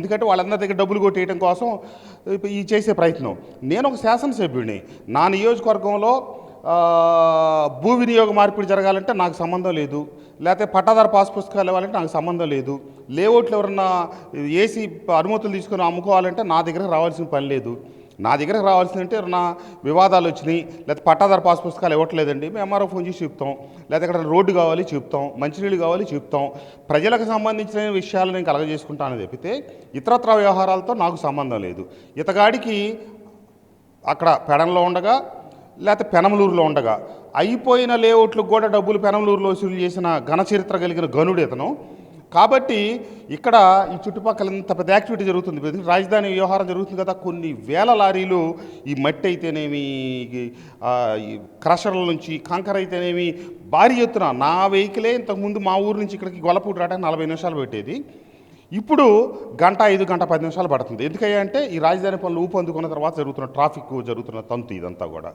ఎందుకంటే వాళ్ళందరి దగ్గర డబ్బులు కొట్టేయడం కోసం ఈ చేసే ప్రయత్నం. నేను ఒక శాసనసభ్యుడిని. నా నియోజకవర్గంలో భూ వినియోగ మార్పిడి జరగాలంటే నాకు సంబంధం లేదు, లేకపోతే పట్టాదారు పాస్ పుస్తకాలు ఇవ్వాలంటే నాకు సంబంధం లేదు, లేఅవుట్లు ఎవరన్నా ఏసీ అనుమతులు తీసుకొని అమ్ముకోవాలంటే నా దగ్గరకు రావాల్సిన పని లేదు. నా దగ్గరకు రావాల్సిందంటే ఎవరన్నా వివాదాలు వచ్చినాయి, లేకపోతే పట్టాదారు పాస్ పుస్తకాలు ఇవ్వట్లేదండి, మేము ఎంఆర్ఓ ఫోన్ చేసి చెప్తాం, లేకపోతే ఎక్కడ రోడ్డు కావాలి చెప్తాం, మంచినీళ్ళు కావాలి చెప్తాం. ప్రజలకు సంబంధించిన విషయాలు నేను కలగజేసుకుంటానని చెప్పితే ఇతరత్ర వ్యవహారాలతో నాకు సంబంధం లేదు. ఇతగాడికి అక్కడ పెడంలో ఉండగా లేకపోతే పెనమలూరులో ఉండగా అయిపోయిన లేఅవుట్లకు కూడా డబ్బులు పెనమలూరులో వసూలు చేసిన ఘన చరిత్ర కలిగిన గనుడు ఇతను. కాబట్టి ఇక్కడ ఈ చుట్టుపక్కల ఇంత పెద్ద యాక్టివిటీ జరుగుతుంది, రాజధాని వ్యవహారం జరుగుతుంది కదా. కొన్ని వేల లారీలు ఈ మట్టి అయితేనేమి, ఈ క్రషర్ల నుంచి కంకర అయితేనేమి భారీ ఎత్తున, నా వెహికలే ఇంతకుముందు మా ఊరు నుంచి ఇక్కడికి గొల్లపూడి రావడానికి 40 నిమిషాలు పెట్టేది, ఇప్పుడు గంట 5 గంట 10 నిమిషాలు పడుతుంది. ఎందుకయ్యా అంటే ఈ రాజధాని పనులు ఊపందుకున్న తర్వాత జరుగుతున్న ట్రాఫిక్ జరుగుతున్న తంతు ఇదంతా కూడా.